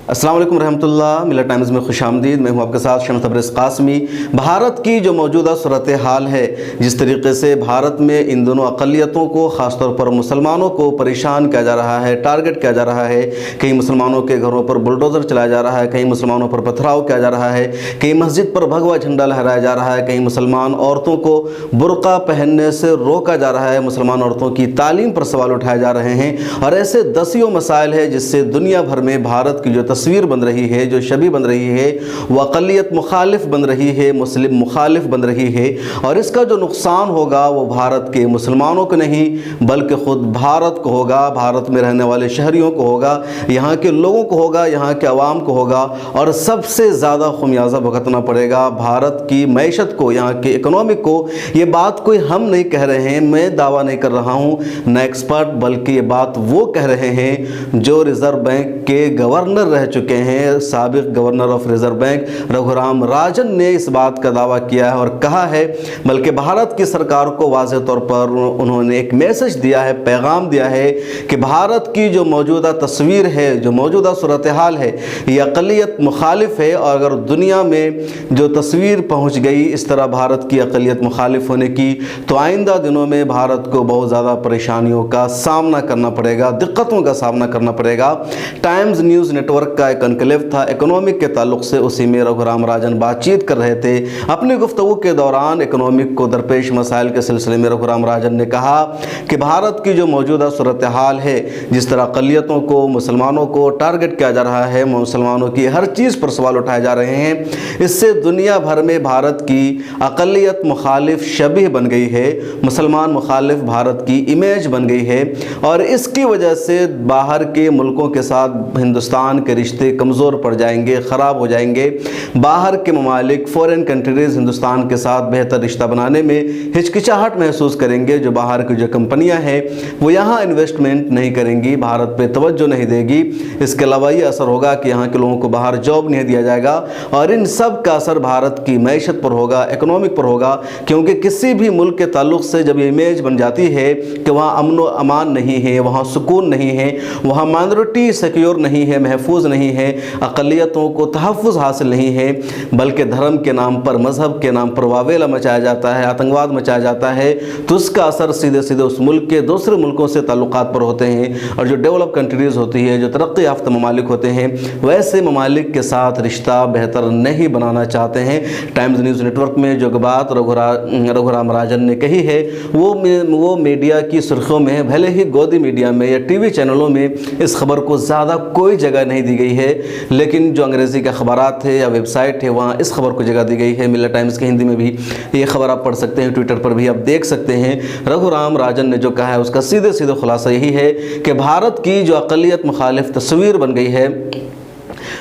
السلام علیکم رحمۃ اللہ۔ ملت ٹائمز میں خوش آمدید۔ میں ہوں آپ کے ساتھ شمس تبریز قاسمی۔ بھارت کی جو موجودہ صورتحال ہے، جس طریقے سے بھارت میں ان دونوں اقلیتوں کو، خاص طور پر مسلمانوں کو پریشان کیا جا رہا ہے، ٹارگٹ کیا جا رہا ہے، کئی مسلمانوں کے گھروں پر بلڈوزر چلایا جا رہا ہے، کئی مسلمانوں پر پتھراؤ کیا جا رہا ہے، کئی مسجد پر بھگوا جھنڈا لہرایا جا رہا ہے، کئی مسلمان عورتوں کو برقع پہننے سے روکا جا رہا ہے، مسلمان عورتوں کی تعلیم پر سوال اٹھائے جا رہے ہیں، اور ایسے دسیوں مسائل ہیں جس سے دنیا بھر میں بھارت کی جو تصویر بن رہی ہے، جو شبیہ بن رہی ہے، وہ اقلیت مخالف بن رہی ہے، مسلم مخالف بن رہی ہے، اور اس کا جو نقصان ہوگا وہ بھارت کے مسلمانوں کو نہیں بلکہ خود بھارت کو ہوگا، بھارت میں رہنے والے شہریوں کو ہوگا، یہاں کے لوگوں کو ہوگا، یہاں کے عوام کو ہوگا، اور سب سے زیادہ خمیازہ بھگتنا پڑے گا بھارت کی معیشت کو، یہاں کے اکنامک کو۔ یہ بات کوئی ہم نہیں کہہ رہے ہیں، میں دعویٰ نہیں کر رہا ہوں، نہ ایکسپرٹ، بلکہ یہ بات وہ کہہ رہے ہیں جو ریزرو بینک کے گورنر رہ چکے ہیں، سابق governor of reserve bank Raghuram Rajan نے اس بات کا دعویٰ کیا ہے اور کہا ہے، بلکہ بھارت کی سرکار کو واضح طور پر انہوں نے ایک میسج دیا ہے، پیغام دیا ہے کہ بھارت کی جو موجودہ تصویر ہے، جو موجودہ صورتحال ہے، یہ اقلیت مخالف ہے، اور اگر دنیا میں جو تصویر پہنچ گئی اس طرح بھارت کی اقلیت مخالف ہونے کی، تو آئندہ دنوں میں بھارت کو بہت زیادہ پریشانیوں کا سامنا کرنا پڑے گا، دقتوں کا سامنا کرنا پڑے گا۔ ٹائمز نیوز نیٹ ورک کا ایک انکلیو تھا اکنامک کے تعلق سے، اسی میں رگھورام راجن بات چیت کر رہے تھے۔ اپنی گفتگو کے دوران اکنامک کو درپیش مسائل کے سلسلے میں رگھورام راجن نے کہا کہ بھارت کی جو موجودہ صورتحال ہے، جس طرح اقلیتوں کو، مسلمانوں کو ٹارگٹ کیا جا رہا ہے، مسلمانوں کی ہر چیز پر سوال اٹھائے جا رہے ہیں، اس سے دنیا بھر میں بھارت کی اقلیت مخالف شبیہ بن گئی ہے، مسلمان مخالف بھارت کی امیج بن گئی ہے، اور اس کی وجہ سے باہر کے ملکوں کے ساتھ ہندوستان کے رشتے کمزور پڑ جائیں گے، خراب ہو جائیں گے۔ باہر کے ممالک، فورن کنٹریز ہندوستان کے ساتھ بہتر رشتہ بنانے میں ہچکچاہٹ محسوس کریں گے۔ جو باہر کی جو کمپنیاں ہیں وہ یہاں انویسٹمنٹ نہیں کریں گی، بھارت پہ توجہ نہیں دے گی۔ اس کے علاوہ یہ اثر ہوگا کہ یہاں کے لوگوں کو باہر جاب نہیں دیا جائے گا، اور ان سب کا اثر بھارت کی معیشت پر ہوگا، اکنامک پر ہوگا، کیونکہ کسی بھی ملک کے تعلق سے جب یہ امیج بن جاتی ہے کہ وہاں امن و امان نہیں ہے، وہاں سکون نہیں ہے، وہاں مائنورٹی سیکیور نہیں ہے، محفوظ نہیں ہے، اقلیتوں کو تحفظ حاصل نہیں ہے، بلکہ دھرم کے نام پر، مذہب کے نام پر واویلا مچایا جاتا ہے، آتنکواد مچایا جاتا ہے، تو اس کا اثر سیدھے سیدھے اس ملک کے دوسرے ملکوں سے تعلقات پر ہوتے ہیں، اور جو ڈیولپ کنٹریز ہوتی ہے، جو ترقی یافتہ ممالک ہوتے ہیں، ویسے ممالک کے ساتھ رشتہ بہتر نہیں بنانا چاہتے ہیں۔ ٹائمز نیوز نیٹ ورک میں جو بات رگھورام راجن نے کہی ہے وہ میڈیا کی سرخیوں میں، بھلے ہی گودی میڈیا میں یا ٹی وی چینلوں میں اس خبر کو زیادہ کوئی جگہ نہیں دی گئی ہے، لیکن جو انگریزی کے اخبارات ہے یا ویب سائٹ ہے وہاں اس خبر کو جگہ دی گئی ہے۔ ملت ٹائمز کی ہندی میں بھی یہ خبر آپ پڑھ سکتے ہیں، ٹویٹر پر بھی آپ دیکھ سکتے ہیں۔ رگھورام راجن نے جو کہا ہے اس کا سیدھے سیدھے خلاصہ یہی ہے کہ بھارت کی جو اقلیت مخالف تصویر بن گئی ہے،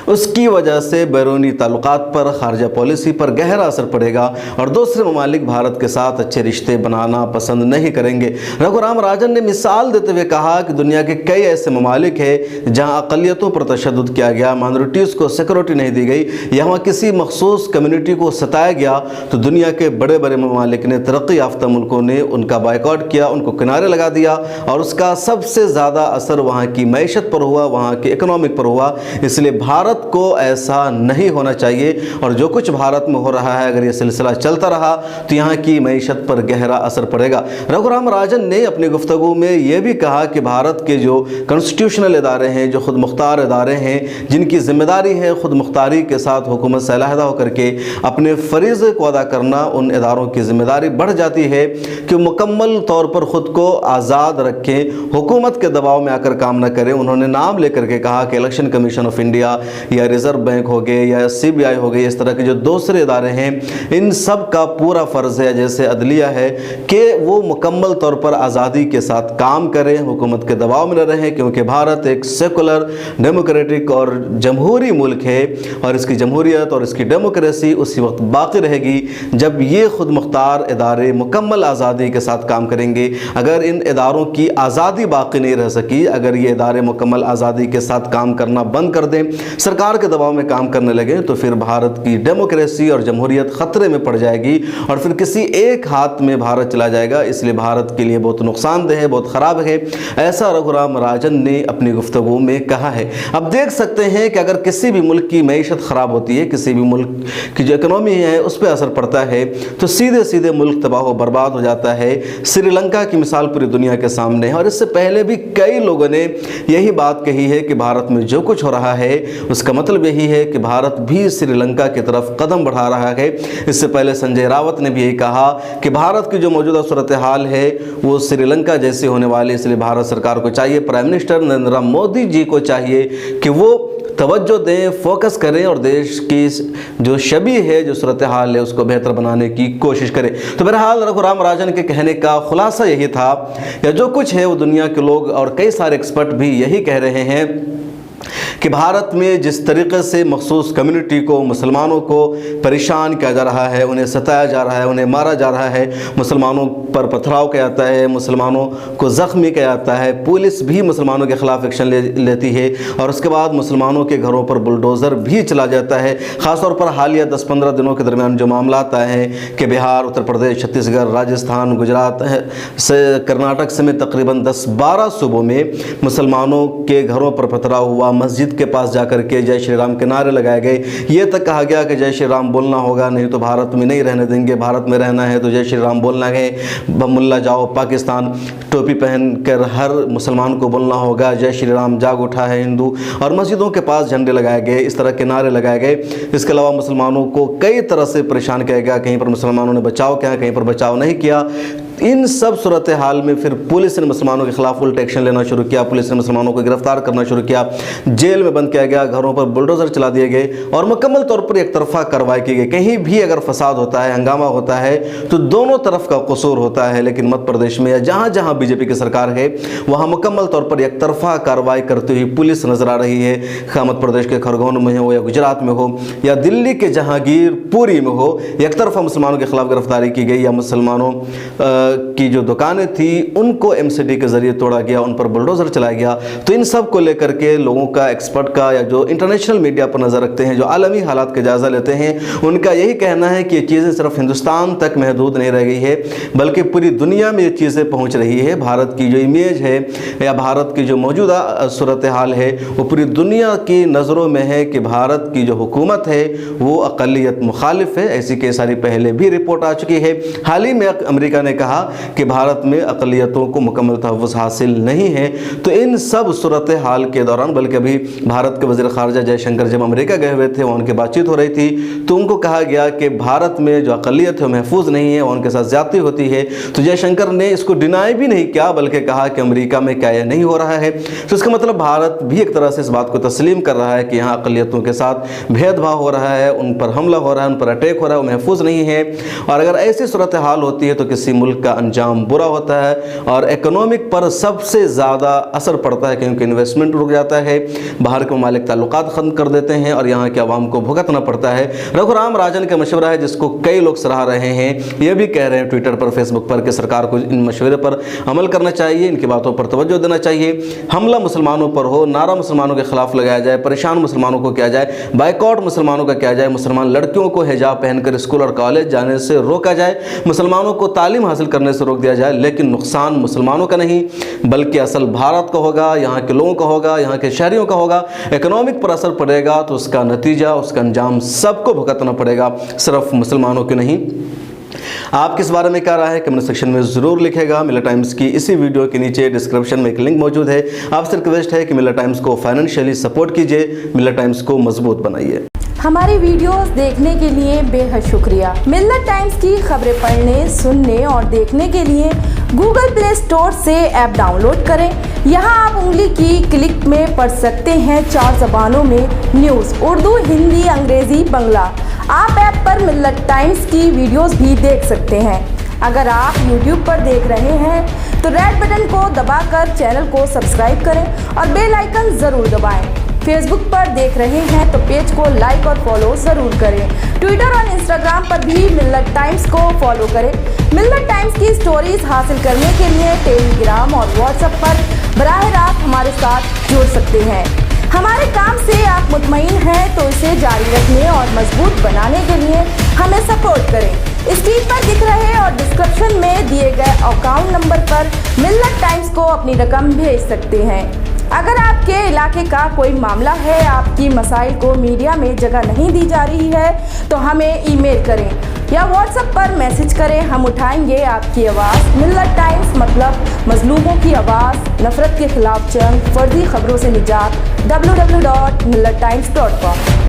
اس کی وجہ سے بیرونی تعلقات پر، خارجہ پالیسی پر گہرا اثر پڑے گا، اور دوسرے ممالک بھارت کے ساتھ اچھے رشتے بنانا پسند نہیں کریں گے۔ رگھورام راجن نے مثال دیتے ہوئے کہا کہ دنیا کے کئی ایسے ممالک ہیں جہاں اقلیتوں پر تشدد کیا گیا، مائنورٹیز کو سیکورٹی نہیں دی گئی، یا وہاں کسی مخصوص کمیونٹی کو ستایا گیا، تو دنیا کے بڑے بڑے ممالک نے، ترقی یافتہ ملکوں نے ان کا بائیکاٹ کیا، ان کو کنارے لگا دیا، اور اس کا سب سے زیادہ اثر وہاں کی معیشت پر ہوا، وہاں کے اکنامک پر ہوا۔ اس لیے بھارت کو ایسا نہیں ہونا چاہیے، اور جو کچھ بھارت میں ہو رہا ہے اگر یہ سلسلہ چلتا رہا تو یہاں کی معیشت پر گہرا اثر پڑے گا۔ رگھورام راجن نے اپنی گفتگو میں یہ بھی کہا کہ بھارت کے جو کنسٹیٹیوشنل ادارے ہیں، جو خود مختار ادارے ہیں، جن کی ذمہ داری ہے خود مختاری کے ساتھ حکومت سے علیحدہ ہو کر کے اپنے فریضے کو ادا کرنا، ان اداروں کی ذمہ داری بڑھ جاتی ہے کہ مکمل طور پر خود کو آزاد رکھیں، حکومت کے دباؤ میں آ کر کام نہ کریں۔ انہوں نے نام لے کر کے کہا کہ الیکشن کمیشن آف انڈیا یا ریزرو بینک ہو گئے یا CBI ہو گئی، اس طرح کے جو دوسرے ادارے ہیں، ان سب کا پورا فرض ہے، جیسے عدلیہ ہے، کہ وہ مکمل طور پر آزادی کے ساتھ کام کریں، حکومت کے دباؤ میں نہ رہیں، کیونکہ بھارت ایک سیکولر، ڈیموکریٹک اور جمہوری ملک ہے، اور اس کی جمہوریت اور اس کی ڈیموکریسی اسی وقت باقی رہے گی جب یہ خود مختار ادارے مکمل آزادی کے ساتھ کام کریں گے۔ اگر ان اداروں کی آزادی باقی نہیں رہ سکی، اگر یہ ادارے مکمل آزادی کے ساتھ کام کرنا بند کر دیں، सरकार के दबाव में काम करने लगे तो फिर भारत की डेमोक्रेसी और जमहूरियत खतरे में पड़ जाएगी और फिर किसी एक हाथ में भारत चला जाएगा। इसलिए भारत के लिए बहुत नुकसानदेह है, बहुत ख़राब है, ऐसा रघुराम राजन ने अपनी गुफ्तगू में कहा है। अब देख सकते हैं कि अगर किसी भी मुल्क की मईशत ख़राब होती है, किसी भी मुल्क की जो इकनॉमी है उस पर असर पड़ता है तो सीधे सीधे मुल्क तबाह व बर्बाद हो जाता है। श्रीलंका की मिसाल पूरी दुनिया के सामने है और इससे पहले भी कई लोगों ने यही बात कही है कि भारत में जो कुछ हो रहा है उसका मतलब यही है कि भारत भी श्रीलंका की तरफ कदम बढ़ा रहा है। इससे पहले संजय रावत ने भी यही कहा कि भारत की जो मौजूदा सूरत हाल है वो श्रीलंका जैसी होने वाली, इसलिए भारत सरकार को चाहिए, प्राइम मिनिस्टर नरेंद्र मोदी जी को चाहिए कि वो तवज्जो दें, फोकस करें और देश की जो छवि है, जो सूरत हाल है उसको बेहतर बनाने की कोशिश करें। तो बहरहाल रघुराम राजन के कहने का खुलासा यही था, या जो कुछ है वो दुनिया के लोग और कई सारे एक्सपर्ट भी यही कह रहे हैं कि भारत में जिस तरीके से मखसूस कम्युनिटी को, मुसलमानों को परेशान किया जा रहा है, उन्हें सताया जा रहा है, उन्हें मारा जा रहा है, मुसलमानों पर पथराव किया जाता है, मुसलमानों को ज़ख्मी किया जाता है, पुलिस भी मुसलमानों के ख़िलाफ़ एक्शन लेती है और उसके बाद मुसलमानों के घरों पर बुलडोज़र भी चला जाता है। ख़ासतौर पर हालिया 10-15 दिनों के दरमियान जो मामला आए हैं कि बिहार, उत्तर प्रदेश, छत्तीसगढ़, राजस्थान, गुजरात से कर्नाटक समेत तकरीबन 10-12 सूबों में मुसलमानों के घरों पर पथराव हुआ, मस्जिद के पास जाकर के जय श्री राम के नारे लगाए गए, ये तक कहा गया कि जय श्री राम बोलना होगा, नहीं तो भारत में नहीं रहने देंगे, भारत में रहना है तो जय श्री राम बोलना है, बमुल्ला जाओ पाकिस्तान, टोपी पहन कर हर मुसलमान को बोलना होगा, जय श्री राम, जाग उठा है हिंदू, और मस्जिदों के पास झंडे लगाए गए, इस तरह के नारे लगाए गए। इसके अलावा मुसलमानों को कई तरह से परेशान किया गया, कहीं पर मुसलमानों ने बचाव किया, कहीं पर बचाव नहीं किया। इन सब सूरत हाल में फिर पुलिस ने मुसलमानों के खिलाफ उल्टा एक्शन लेना शुरू किया, पुलिस ने मुसलमानों को गिरफ्तार करना शुरू किया, जेल में बंद किया गया, घरों पर बुलडोज़र चला दिए गए और मुकम्मल तौर पर एक तरफा कार्रवाई की गई। कहीं भी अगर फसाद होता है, हंगामा होता है तो दोनों तरफ का कसूर होता है, लेकिन मध्य प्रदेश में या जहाँ जहाँ बीजेपी की सरकार है वहाँ मुकम्मल तौर पर एक तरफा कार्रवाई करती हुई पुलिस नजर आ रही है। मध्य प्रदेश के खरगोन में हो या गुजरात में हो या दिल्ली के जहांगीरपुरी में हो, एक तरफा मुसलमानों के खिलाफ गिरफ्तारी की गई, या मुसलमानों की जो दुकानें थी उनको एमसीडी के जरिए तोड़ा गया, उन पर बुलडोजर चलाया गया। तो इन सब को लेकर के लोगों का, एक्सपर्ट का, या जो इंटरनेशनल मीडिया पर नज़र रखते हैं, जो आलमी हालात का जायज़ा लेते हैं, उनका यही कहना है कि ये चीज़ें सिर्फ हिंदुस्तान तक महदूद नहीं रह गई है बल्कि पूरी दुनिया में ये चीज़ें पहुँच रही है। भारत की जो इमेज है या भारत की जो मौजूदा सूरत हाल है वो पूरी दुनिया की नज़रों में है कि भारत की जो हुकूमत है वो अक़लियत मुखालिफ है। ऐसी कई सारी पहले भी रिपोर्ट आ चुकी है। हाल ही में अमेरिका ने कहा कि भारत में अक़लियतों को मुकम्मल तहफ़्फ़ुज़ हासिल नहीं है। तो इन सब सूरत हाल के दौरान, बल्कि अभी भारत के वज़ीर ख़ारजा जयशंकर जब अमेरिका गए हुए थे, वहाँ उनकी बातचीत हो रही थी तो उनको कहा गया कि भारत में जो अक़लियत है महफूज नहीं है, उनके साथ ज़्यादती होती है। तो जयशंकर ने इसको डिनाई भी नहीं किया बल्कि कहा कि अमेरिका में क्या यह नहीं हो रहा है। तो इसका मतलब भारत भी एक तरह से इस बात को तस्लीम कर रहा है कि यहाँ अक़लियतों के साथ भेदभाव हो रहा है, उन पर हमला हो रहा है, उन पर अटैक हो रहा है, वो महफूज नहीं है। और अगर ऐसी सूरत हाल होती है तो किसी मुल्क का अंजाम बुरा होता है और इकोनॉमिक पर सबसे ज़्यादा असर पड़ता है, क्योंकि इन्वेस्टमेंट रुक जाता है, बाहर के ममालिक ताल्लुकात ख़त्म कर देते हैं और यहाँ के अवाम को भुगतना पड़ता है। रघुराम राजन का मशवरा है जिसको कई लोग सराह रहे हैं, ये भी कह रहे हैं ट्विटर पर, फेसबुक पर कि सरकार को इन मशवरे पर अमल करना चाहिए, इनकी बातों पर तवज्जो देना चाहिए। हमला मुसलमानों पर हो, नारा मुसलमानों के खिलाफ लगाया जाए, परेशान मुसलमानों को किया जाए, बाइकआउट मुसलमानों का किया जाए, मुसलमान लड़कियों को हिजाब पहनकर स्कूल और कॉलेज जाने से रोका जाए, मुसलमानों को तालीम हासिल करने से रोक दिया जाए, लेकिन नुकसान मुसलमानों का नहीं बल्कि असल भारत का होगा, यहाँ के लोगों का होगा, यहाँ के शहरियों का होगा। इकोनॉमिक पर असर पड़ेगा तो उसका नतीजा, उसका अंजाम सबको भुगतना पड़ेगा, सिर्फ मुसलमानों के नहीं। आप किस बारे में क्या राय है कमेंट सेक्शन में ज़रूर लिखेगा। मिलर टाइम्स की इसी वीडियो के नीचे डिस्क्रिप्शन में एक लिंक मौजूद है। आपसे रिक्वेस्ट है कि मिलर टाइम्स को फाइनेंशियली सपोर्ट कीजिए, मिलर टाइम्स को मजबूत बनाइए। हमारी वीडियोस देखने के लिए बेहद शुक्रिया। मिलर टाइम्स की खबरें पढ़ने, सुनने और देखने के लिए गूगल प्ले स्टोर से ऐप डाउनलोड करें। यहाँ आप उंगली की क्लिक में पढ़ सकते हैं 4 ज़बानों में न्यूज़, उर्दू, हिंदी, अंग्रेज़ी, बांग्ला। आप ऐप पर मिलर टाइम्स की वीडियोस भी देख सकते हैं। अगर आप YouTube पर देख रहे हैं तो रेड बटन को दबाकर चैनल को सब्सक्राइब करें और बेल आइकन ज़रूर दबाएं। फेसबुक पर देख रहे हैं तो पेज को लाइक और फॉलो ज़रूर करें। ट्विटर और इंस्टाग्राम पर भी मिलर टाइम्स को फॉलो करें। मिलर टाइम्स की स्टोरीज हासिल करने के लिए टेलीग्राम और व्हाट्सएप पर बराह रास्त हमारे साथ जुड़ सकते हैं। हमारे काम से आप मुतमईन हैं तो इसे जारी रखने और मजबूत बनाने के लिए हमें सपोर्ट करें। स्क्रीन पर दिख रहे और डिस्क्रिप्शन में दिए गए अकाउंट नंबर पर मिल्लत टाइम्स को अपनी रकम भेज सकते हैं। अगर आपके इलाके का कोई मामला है, आपकी मसाइल को मीडिया में जगह नहीं दी जा रही है, तो हमें ईमेल करें या व्हाट्सएप पर मैसेज करें। हम उठाएंगे आपकी आवाज़। मिल्लत टाइम्स मतलब मजलूमों की आवाज़, नफरत के खिलाफ जंग, फर्जी खबरों से निजात। www.millattimes.com